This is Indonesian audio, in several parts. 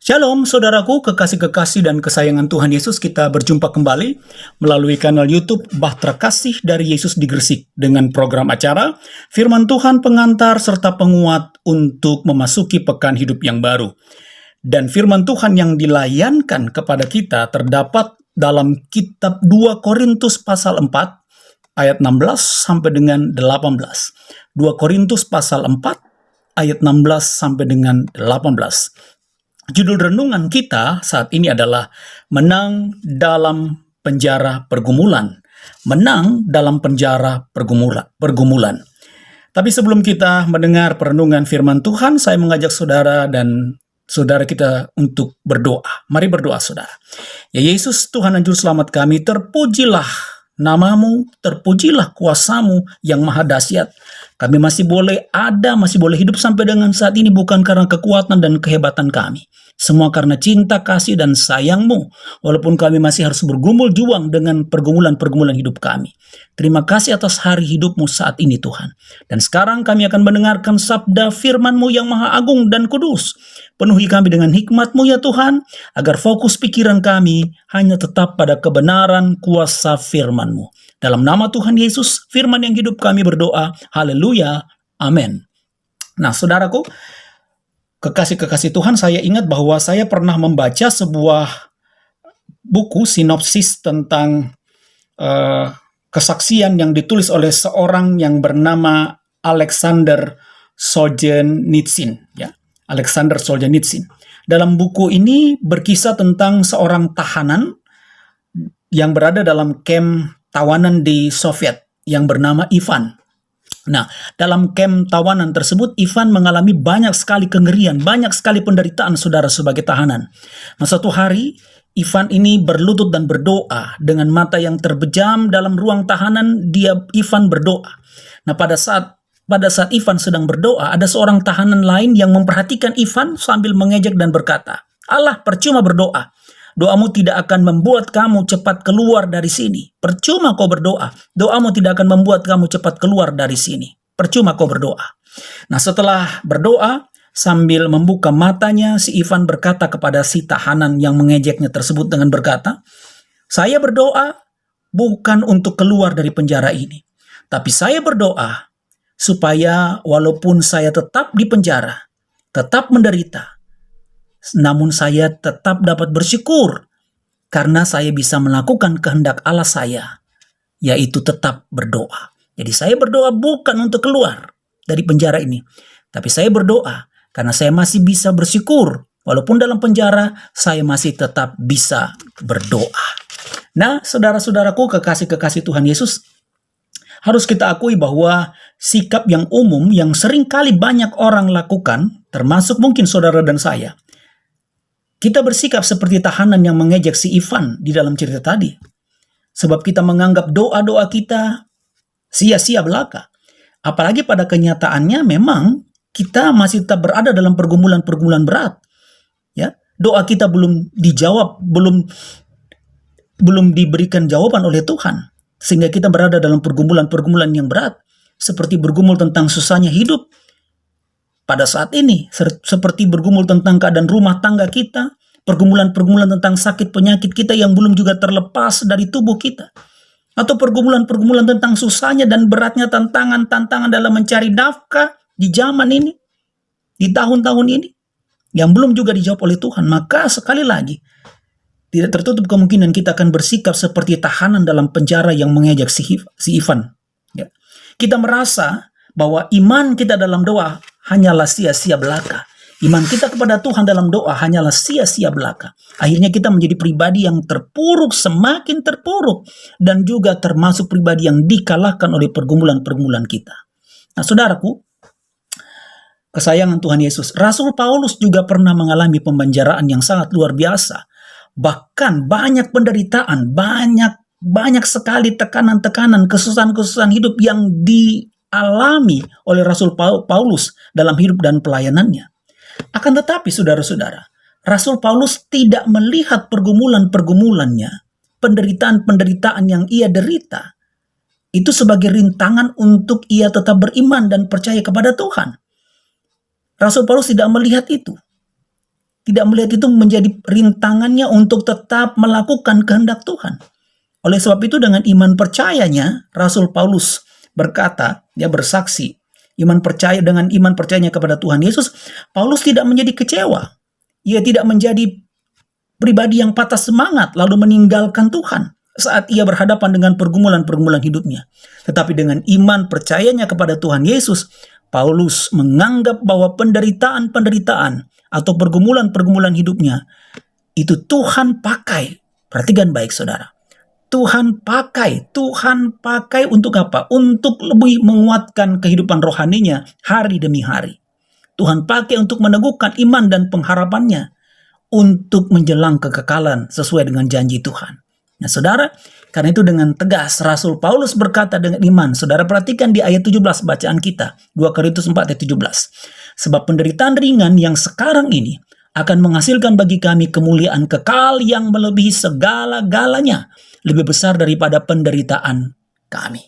Shalom saudaraku, kekasih-kekasih dan kesayangan Tuhan Yesus, kita berjumpa kembali melalui kanal YouTube Bahtera Kasih dari Yesus di Gresik dengan program acara Firman Tuhan Pengantar serta Penguat untuk memasuki pekan hidup yang baru. Dan firman Tuhan yang dilayankan kepada kita terdapat dalam kitab 2 Korintus pasal 4 ayat 16 sampai dengan 18. 2 Korintus pasal 4 ayat 16 sampai dengan 18. Judul renungan kita saat ini adalah Menang dalam Penjara Pergumulan. Menang dalam penjara pergumulan. Tapi sebelum kita mendengar perenungan firman Tuhan, saya mengajak saudara dan saudara kita untuk berdoa. Mari berdoa saudara. Ya Yesus, Tuhan dan Juru Selamat kami, terpujilah namamu, terpujilah kuasamu yang maha dahsyat. Kami masih boleh ada, masih boleh hidup sampai dengan saat ini bukan karena kekuatan dan kehebatan kami. Semua karena cinta, kasih, dan sayang-Mu. Walaupun kami masih harus bergumul juang dengan pergumulan-pergumulan hidup kami. Terima kasih atas hari hidup-Mu saat ini Tuhan. Dan sekarang kami akan mendengarkan sabda firman-Mu yang maha agung dan kudus. Penuhi kami dengan hikmat-Mu ya Tuhan, agar fokus pikiran kami hanya tetap pada kebenaran kuasa firman-Mu. Dalam nama Tuhan Yesus, firman yang hidup kami berdoa. Haleluya. Amin. Nah, saudaraku, kekasih-kekasih Tuhan, saya ingat bahwa saya pernah membaca sebuah buku sinopsis tentang kesaksian yang ditulis oleh seorang yang bernama Alexander Solzhenitsyn, ya. Alexander Solzhenitsyn. Dalam buku ini berkisah tentang seorang tahanan yang berada dalam kamp tawanan di Soviet yang bernama Ivan. Nah, dalam kamp tawanan tersebut, Ivan mengalami banyak sekali kengerian, banyak sekali penderitaan saudara sebagai tahanan. Nah, suatu hari, Ivan ini berlutut dan berdoa dengan mata yang terbejam dalam ruang tahanan. Ivan berdoa. Nah, pada saat Ivan sedang berdoa, ada seorang tahanan lain yang memperhatikan Ivan sambil mengejek dan berkata, "Allah, percuma berdoa. Doamu tidak akan membuat kamu cepat keluar dari sini. Percuma kau berdoa. Doamu tidak akan membuat kamu cepat keluar dari sini. Percuma kau berdoa." Nah, setelah berdoa, sambil membuka matanya, si Ivan berkata kepada si tahanan yang mengejeknya tersebut dengan berkata, "Saya berdoa bukan untuk keluar dari penjara ini. Tapi saya berdoa supaya walaupun saya tetap di penjara, tetap menderita, namun saya tetap dapat bersyukur karena saya bisa melakukan kehendak Allah saya, yaitu tetap berdoa." Jadi saya berdoa bukan untuk keluar dari penjara ini, tapi saya berdoa karena saya masih bisa bersyukur. Walaupun dalam penjara, saya masih tetap bisa berdoa. Nah, saudara-saudaraku, kekasih-kekasih Tuhan Yesus, harus kita akui bahwa sikap yang umum yang sering kali banyak orang lakukan, termasuk mungkin saudara dan saya, kita bersikap seperti tahanan yang mengejek si Ivan di dalam cerita tadi. Sebab kita menganggap doa-doa kita sia-sia belaka. Apalagi pada kenyataannya memang kita masih tetap berada dalam pergumulan-pergumulan berat. Ya, doa kita belum dijawab, belum diberikan jawaban oleh Tuhan. Sehingga kita berada dalam pergumulan-pergumulan yang berat. Seperti bergumul tentang susahnya hidup pada saat ini, seperti bergumul tentang keadaan rumah tangga kita, pergumulan-pergumulan tentang sakit penyakit kita yang belum juga terlepas dari tubuh kita, atau pergumulan-pergumulan tentang susahnya dan beratnya tantangan-tantangan dalam mencari nafkah di zaman ini, di tahun-tahun ini, yang belum juga dijawab oleh Tuhan. Maka sekali lagi, tidak tertutup kemungkinan kita akan bersikap seperti tahanan dalam penjara yang mengejek si Ivan. Ya. Kita merasa bahwa iman kita dalam doa hanyalah sia-sia belaka. Iman kita kepada Tuhan dalam doa hanyalah sia-sia belaka. Akhirnya kita menjadi pribadi yang terpuruk, semakin terpuruk. Dan juga termasuk pribadi yang dikalahkan oleh pergumulan-pergumulan kita. Nah, saudaraku, kesayangan Tuhan Yesus, Rasul Paulus juga pernah mengalami pempenjaraan yang sangat luar biasa. Bahkan banyak penderitaan, banyak sekali tekanan-tekanan, kesusahan-kesusahan hidup yang dialami oleh Rasul Paulus dalam hidup dan pelayanannya. Akan tetapi saudara-saudara, Rasul Paulus tidak melihat pergumulan-pergumulannya, penderitaan-penderitaan yang ia derita, itu sebagai rintangan untuk ia tetap beriman dan percaya kepada Tuhan. Rasul Paulus tidak melihat itu. tidak melihat itu menjadi rintangannya untuk tetap melakukan kehendak Tuhan. Oleh sebab itu dengan iman percayanya, Rasul Paulus berkata, dia bersaksi, dengan iman percayanya kepada Tuhan Yesus, Paulus tidak menjadi kecewa. Ia tidak menjadi pribadi yang patah semangat lalu meninggalkan Tuhan saat ia berhadapan dengan pergumulan-pergumulan hidupnya. Tetapi dengan iman percayanya kepada Tuhan Yesus, Paulus menganggap bahwa penderitaan-penderitaan atau pergumulan-pergumulan hidupnya itu Tuhan pakai. Perhatikan baik saudara. Tuhan pakai untuk apa? Untuk lebih menguatkan kehidupan rohaninya hari demi hari. Tuhan pakai untuk meneguhkan iman dan pengharapannya untuk menjelang kekekalan sesuai dengan janji Tuhan. Nah saudara, karena itu dengan tegas Rasul Paulus berkata dengan iman. Saudara perhatikan di ayat 17 bacaan kita, 2 Korintus 4 ayat 17. Sebab penderitaan ringan yang sekarang ini akan menghasilkan bagi kami kemuliaan kekal yang melebihi segala-galanya, lebih besar daripada penderitaan kami.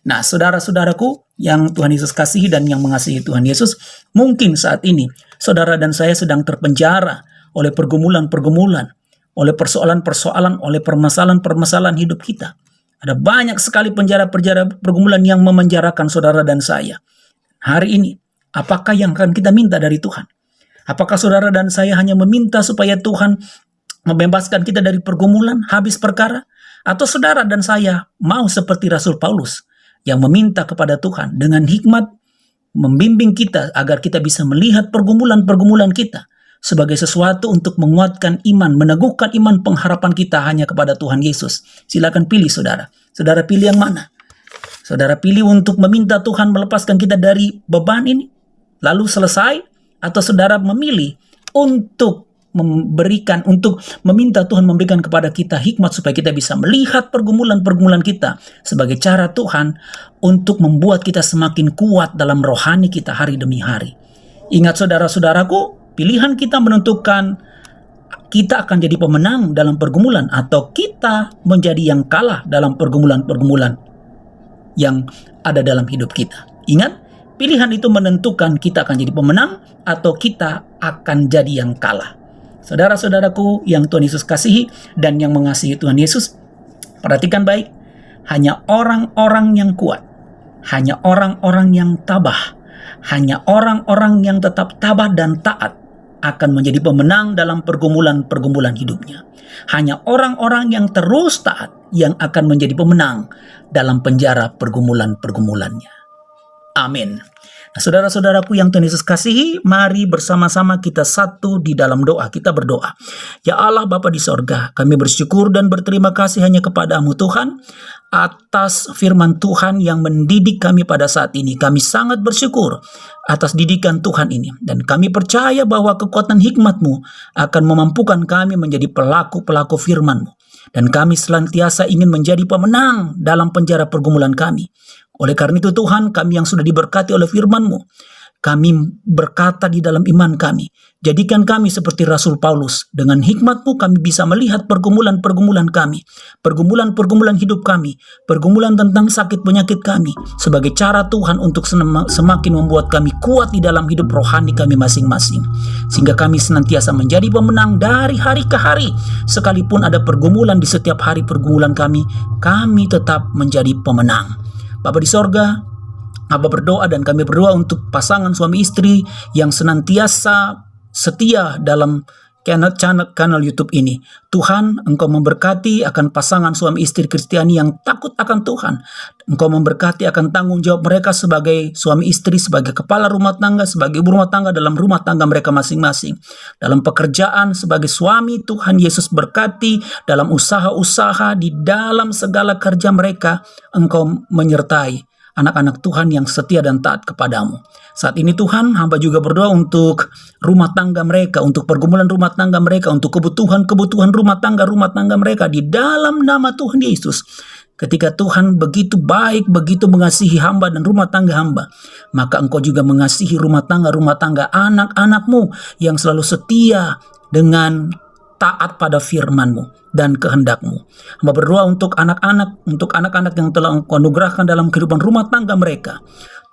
Nah saudara-saudaraku yang Tuhan Yesus kasihi dan yang mengasihi Tuhan Yesus, mungkin saat ini saudara dan saya sedang terpenjara oleh pergumulan-pergumulan, oleh persoalan-persoalan, oleh permasalahan-permasalahan hidup kita. Ada banyak sekali penjara-penjara pergumulan yang memenjarakan saudara dan saya. Hari ini, apakah yang akan kita minta dari Tuhan? Apakah saudara dan saya hanya meminta supaya Tuhan membebaskan kita dari pergumulan, habis perkara? Atau saudara dan saya mau seperti Rasul Paulus yang meminta kepada Tuhan dengan hikmat membimbing kita agar kita bisa melihat pergumulan-pergumulan kita sebagai sesuatu untuk menguatkan iman, meneguhkan iman pengharapan kita hanya kepada Tuhan Yesus. Silakan pilih saudara. Saudara pilih yang mana? Saudara pilih untuk meminta Tuhan melepaskan kita dari beban ini, lalu selesai, atau saudara memilih untuk meminta Tuhan memberikan kepada kita hikmat supaya kita bisa melihat pergumulan-pergumulan kita sebagai cara Tuhan untuk membuat kita semakin kuat dalam rohani kita hari demi hari. Ingat saudara-saudaraku, pilihan kita menentukan kita akan jadi pemenang dalam pergumulan atau kita menjadi yang kalah dalam pergumulan-pergumulan yang ada dalam hidup kita. Ingat, pilihan itu menentukan kita akan jadi pemenang atau kita akan jadi yang kalah. Saudara-saudaraku yang Tuhan Yesus kasihi dan yang mengasihi Tuhan Yesus, perhatikan baik, hanya orang-orang yang kuat, hanya orang-orang yang tabah, hanya orang-orang yang tetap tabah dan taat akan menjadi pemenang dalam pergumulan-pergumulan hidupnya. Hanya orang-orang yang terus taat yang akan menjadi pemenang dalam penjara pergumulan-pergumulannya. Amin. Nah, saudara-saudaraku yang Tuhan Yesus kasihi, mari bersama-sama kita satu di dalam doa. Kita berdoa. Ya Allah Bapa di sorga, kami bersyukur dan berterima kasih hanya kepada-Mu Tuhan atas firman Tuhan yang mendidik kami pada saat ini. Kami sangat bersyukur atas didikan Tuhan ini. Dan kami percaya bahwa kekuatan hikmat-Mu akan memampukan kami menjadi pelaku-pelaku firman-Mu. Dan kami senantiasa ingin menjadi pemenang dalam penjara pergumulan kami. Oleh karena itu Tuhan, kami yang sudah diberkati oleh firman-Mu, kami berkata di dalam iman kami, jadikan kami seperti Rasul Paulus. Dengan hikmat-Mu kami bisa melihat pergumulan-pergumulan kami, pergumulan-pergumulan hidup kami, pergumulan tentang sakit penyakit kami, sebagai cara Tuhan untuk semakin membuat kami kuat di dalam hidup rohani kami masing-masing. Sehingga kami senantiasa menjadi pemenang dari hari ke hari. Sekalipun ada pergumulan di setiap hari pergumulan kami tetap menjadi pemenang. Bapa di sorga, Abah berdoa dan kami berdoa untuk pasangan suami istri yang senantiasa setia dalam channel YouTube ini. Tuhan, Engkau memberkati akan pasangan suami istri Kristiani yang takut akan Tuhan. Engkau memberkati akan tanggung jawab mereka sebagai suami istri, sebagai kepala rumah tangga, sebagai ibu rumah tangga dalam rumah tangga mereka masing-masing. Dalam pekerjaan sebagai suami, Tuhan Yesus berkati dalam usaha-usaha, di dalam segala kerja mereka, Engkau menyertai anak-anak Tuhan yang setia dan taat kepadamu. Saat ini Tuhan, hamba juga berdoa untuk rumah tangga mereka, untuk pergumulan rumah tangga mereka, untuk kebutuhan rumah tangga mereka di dalam nama Tuhan Yesus. Ketika Tuhan begitu baik, begitu mengasihi hamba dan rumah tangga hamba, maka Engkau juga mengasihi rumah tangga anak-anak-Mu yang selalu setia dengan taat pada firman-Mu dan kehendak-Mu. Hamba berdoa untuk anak-anak yang telah Engkau anugerahkan dalam kehidupan rumah tangga mereka.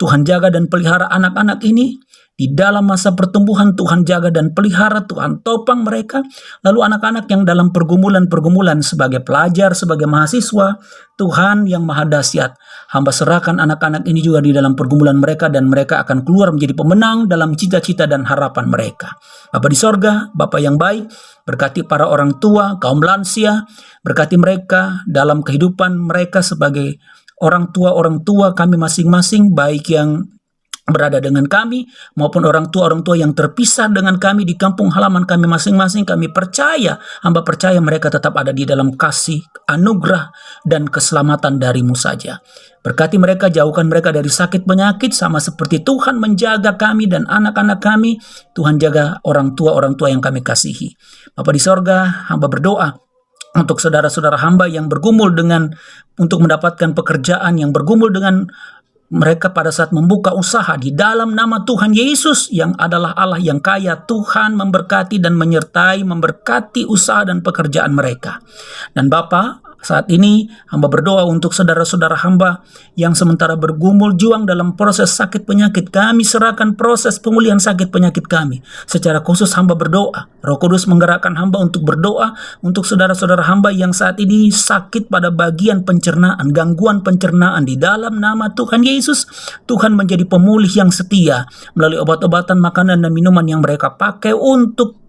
Tuhan jaga dan pelihara anak-anak ini, Di dalam masa pertumbuhan Tuhan jaga dan pelihara, Tuhan topang mereka. Lalu anak-anak yang dalam pergumulan-pergumulan sebagai pelajar, sebagai mahasiswa, Tuhan yang maha dahsyat, hamba serahkan anak-anak ini juga di dalam pergumulan mereka, dan mereka akan keluar menjadi pemenang dalam cita-cita dan harapan mereka. Bapa di sorga, Bapa yang baik, berkati para orang tua, kaum lansia, berkati mereka dalam kehidupan mereka sebagai orang tua kami masing-masing, baik yang berada dengan kami maupun orang tua yang terpisah dengan kami di kampung halaman kami masing-masing. Kami percaya, hamba percaya mereka tetap ada di dalam kasih, anugerah, dan keselamatan dari-Mu saja. Berkati mereka, jauhkan mereka dari sakit penyakit, sama seperti Tuhan menjaga kami dan anak-anak kami. Tuhan jaga orang tua yang kami kasihi. Bapa di sorga, hamba berdoa untuk saudara-saudara hamba yang bergumul untuk mendapatkan pekerjaan, yang bergumul dengan mereka pada saat membuka usaha di dalam nama Tuhan Yesus yang adalah Allah yang kaya. Tuhan memberkati dan menyertai, memberkati usaha dan pekerjaan mereka. Dan Bapa, saat ini hamba berdoa untuk saudara-saudara hamba yang sementara bergumul juang dalam proses sakit penyakit. Kami serahkan proses pemulihan sakit penyakit kami. Secara khusus hamba berdoa, Roh Kudus menggerakkan hamba untuk berdoa untuk saudara-saudara hamba yang saat ini sakit pada bagian pencernaan, gangguan pencernaan. Di dalam nama Tuhan Yesus, Tuhan menjadi pemulih yang setia melalui obat-obatan, makanan, dan minuman yang mereka pakai untuk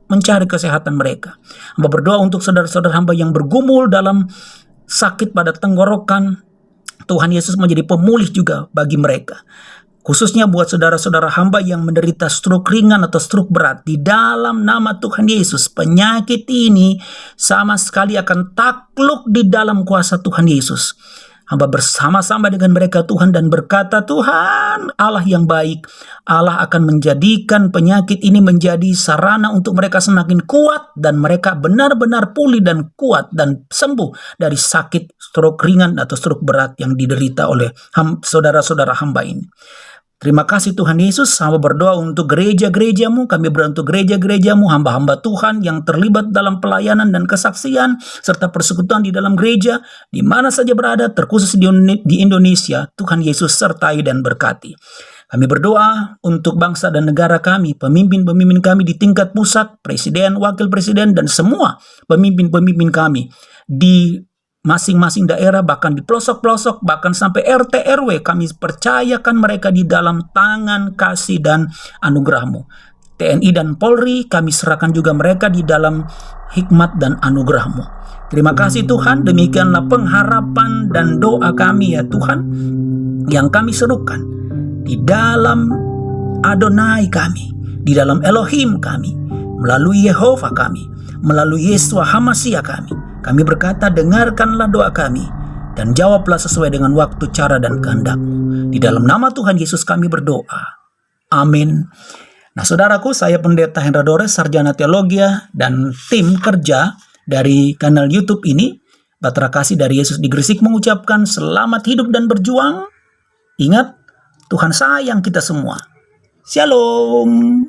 mencari kesehatan mereka. Hamba berdoa untuk saudara-saudara hamba yang bergumul dalam sakit pada tenggorokan. Tuhan Yesus menjadi pemulih juga bagi mereka. Khususnya buat saudara-saudara hamba yang menderita stroke ringan atau stroke berat. Di dalam nama Tuhan Yesus, penyakit ini sama sekali akan takluk di dalam kuasa Tuhan Yesus. Hamba bersama-sama dengan mereka Tuhan dan berkata, Tuhan Allah yang baik, Allah akan menjadikan penyakit ini menjadi sarana untuk mereka semakin kuat, dan mereka benar-benar pulih dan kuat dan sembuh dari sakit stroke ringan atau stroke berat yang diderita oleh saudara-saudara hamba ini. Terima kasih Tuhan Yesus. Hamba berdoa untuk gereja-gereja-Mu. Kami berdoa untuk gereja-gereja-Mu, hamba-hamba Tuhan yang terlibat dalam pelayanan dan kesaksian serta persekutuan di dalam gereja, di mana saja berada, terkhusus di Indonesia. Tuhan Yesus sertai dan berkati. Kami berdoa untuk bangsa dan negara kami, pemimpin-pemimpin kami di tingkat pusat, presiden, wakil presiden, dan semua pemimpin-pemimpin kami di masing-masing daerah, bahkan di pelosok-pelosok, bahkan sampai RT RW. Kami percayakan mereka di dalam tangan kasih dan anugerah-Mu. TNI dan Polri, kami serahkan juga mereka di dalam hikmat dan anugerah-Mu. Terima kasih Tuhan. Demikianlah pengharapan dan doa kami ya Tuhan, yang kami serukan di dalam Adonai kami, di dalam Elohim kami, melalui Yehova kami, melalui Yeshua HaMashiach kami. Kami berkata, dengarkanlah doa kami dan jawablah sesuai dengan waktu, cara, dan kehendak-Mu. Di dalam nama Tuhan Yesus kami berdoa. Amin. Nah saudaraku, saya Pendeta Hendra Dores, Sarjana Teologia, dan tim kerja dari kanal YouTube ini, Batra Kasih dari Yesus di Gresik, mengucapkan selamat hidup dan berjuang. Ingat, Tuhan sayang kita semua. Shalom.